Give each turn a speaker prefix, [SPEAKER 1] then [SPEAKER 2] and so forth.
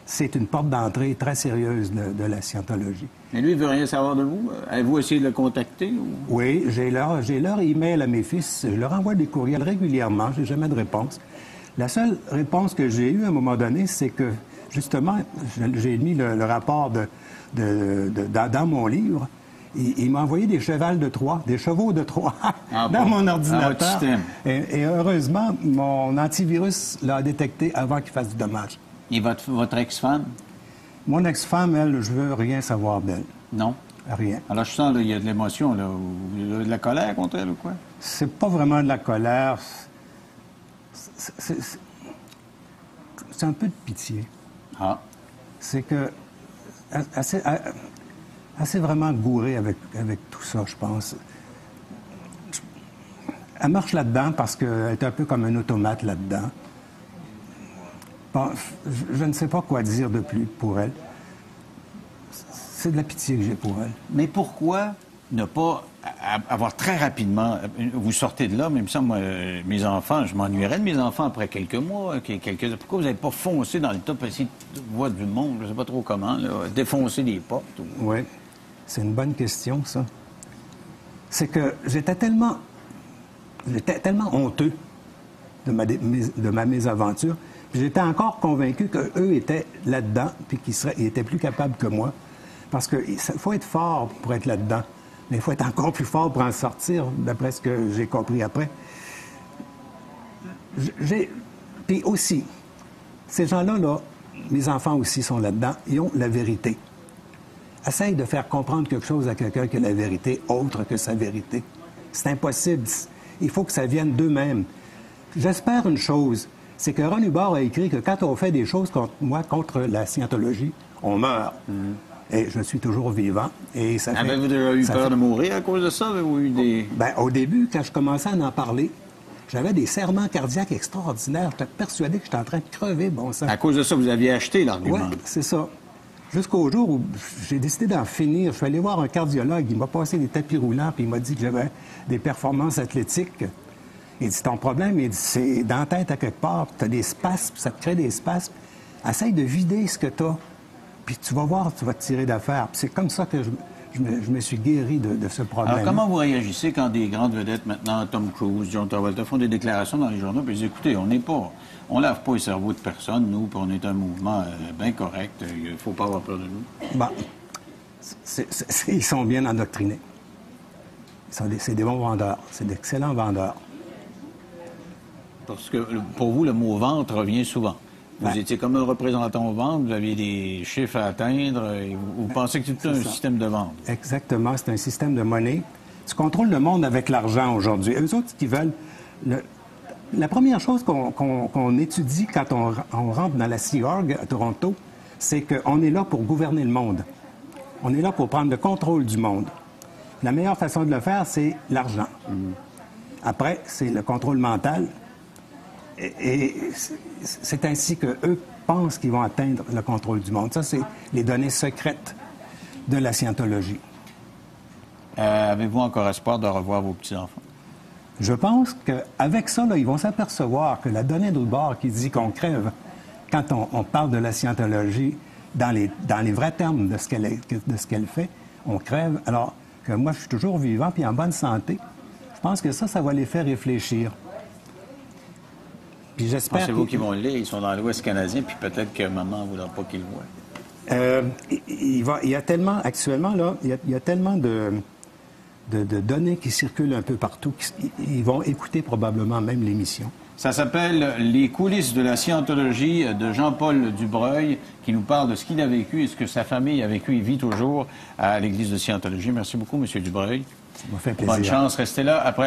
[SPEAKER 1] c'est une porte d'entrée très sérieuse de la scientologie.
[SPEAKER 2] Mais lui, il veut rien savoir de vous? Avez-vous essayé de le contacter? Ou...
[SPEAKER 1] Oui, j'ai leur email à mes fils. Je leur envoie des courriels régulièrement. Je n'ai jamais de réponse. La seule réponse que j'ai eue à un moment donné, c'est que, justement, j'ai mis le rapport dans mon livre. Il m'a envoyé des chevaux de Troie dans mon ordinateur. Et heureusement, mon antivirus l'a détecté avant qu'il fasse du dommage.
[SPEAKER 2] Et votre ex-femme?
[SPEAKER 1] Mon ex-femme, elle, je veux rien savoir d'elle.
[SPEAKER 2] Non?
[SPEAKER 1] Rien.
[SPEAKER 2] Alors, je sens, il y a de l'émotion, là. De la colère contre elle ou quoi?
[SPEAKER 1] C'est pas vraiment de la colère. C'est un peu de pitié.
[SPEAKER 2] Ah.
[SPEAKER 1] C'est que... Elle s'est vraiment gourée avec tout ça, je pense. Elle marche là-dedans parce qu'elle est un peu comme un automate là-dedans. Bon, je ne sais pas quoi dire de plus pour elle. C'est de la pitié que j'ai pour elle.
[SPEAKER 2] Mais pourquoi ne pas avoir très rapidement... Vous sortez de là, mais il me semble, moi, mes enfants, je m'ennuierais de mes enfants après quelques mois, Pourquoi vous n'avez pas foncé dans le tas pour essayer de voir du monde, je ne sais pas trop comment, là, défoncer les portes?
[SPEAKER 1] Oui, c'est une bonne question, ça. C'est que j'étais tellement honteux de ma mésaventure. J'étais encore convaincu qu'eux étaient là-dedans, puis qu'ils étaient plus capables que moi. Parce qu'il faut être fort pour être là-dedans, mais il faut être encore plus fort pour en sortir, d'après ce que j'ai compris après. Puis aussi, ces gens-là, là, mes enfants aussi sont là-dedans, ils ont la vérité. Essaye de faire comprendre quelque chose à quelqu'un qui a la vérité autre que sa vérité. C'est impossible. Il faut que ça vienne d'eux-mêmes. J'espère une chose, c'est que Ron Hubbard a écrit que quand on fait des choses contre la scientologie, on meurt. Et je suis toujours vivant. Et ça
[SPEAKER 2] Avez-vous déjà eu peur de mourir à cause de ça? Avez-vous eu des...
[SPEAKER 1] Bien, au début, quand je commençais à en parler, j'avais des serrements cardiaques extraordinaires. J'étais persuadé que j'étais en train de crever, bon sang.
[SPEAKER 2] À cause de ça, vous aviez acheté l'argument?
[SPEAKER 1] Oui, c'est ça. Jusqu'au jour où j'ai décidé d'en finir. Je suis allé voir un cardiologue. Il m'a passé des tapis roulants, puis il m'a dit que j'avais des performances athlétiques. Il dit, ton problème, il dit, c'est dans la tête à quelque part, tu as des spasmes, ça te crée des spasmes. Essaye de vider ce que tu as, puis tu vas voir, tu vas te tirer d'affaire. C'est comme ça que je me suis guéri de ce problème.
[SPEAKER 2] Alors, comment vous réagissez quand des grandes vedettes, maintenant, Tom Cruise, John Travolta, font des déclarations dans les journaux, puis ils disent, écoutez, on lave pas le cerveau de personne, nous, puis on est un mouvement bien correct, il ne faut pas avoir peur de nous.
[SPEAKER 1] Bon, ils sont bien endoctrinés. C'est des bons vendeurs, c'est d'excellents vendeurs.
[SPEAKER 2] Parce que pour vous, le mot vente revient souvent. Vous étiez comme un représentant au ventre, vous aviez des chiffres à atteindre, et vous pensez que c'est un système de vente. Exactement,
[SPEAKER 1] c'est un système de monnaie. Tu contrôles le monde avec l'argent aujourd'hui. Eux autres, ce qu'ils veulent... La première chose qu'on étudie quand on rentre dans la Sea Org à Toronto, c'est qu'on est là pour gouverner le monde. On est là pour prendre le contrôle du monde. La meilleure façon de le faire, c'est l'argent. Après, c'est le contrôle mental. Et c'est ainsi qu'eux pensent qu'ils vont atteindre le contrôle du monde. Ça, c'est les données secrètes de la scientologie.
[SPEAKER 2] Avez-vous encore espoir de revoir vos petits-enfants?
[SPEAKER 1] Je pense qu'avec ça, là, ils vont s'apercevoir que la donnée d'autre bord qui dit qu'on crève, quand on parle de la scientologie, dans les vrais termes de ce qu'elle fait, on crève. Alors que moi, je suis toujours vivant puis en bonne santé. Je pense que ça va les faire réfléchir. Puis j'espère.
[SPEAKER 2] Pensez-vous qu'ils vont le lire? Ils sont dans l'Ouest canadien, puis peut-être que maman ne voudra pas qu'ils le voient.
[SPEAKER 1] Il y a tellement, actuellement, là, il y a tellement de données qui circulent un peu partout. Ils vont écouter probablement même l'émission.
[SPEAKER 2] Ça s'appelle « Les coulisses de la scientologie » de Jean-Paul Dubreuil, qui nous parle de ce qu'il a vécu et ce que sa famille a vécu et vit toujours à l'Église de Scientologie. Merci beaucoup, M. Dubreuil.
[SPEAKER 1] Ça m'a fait plaisir.
[SPEAKER 2] Bonne chance. Restez là après.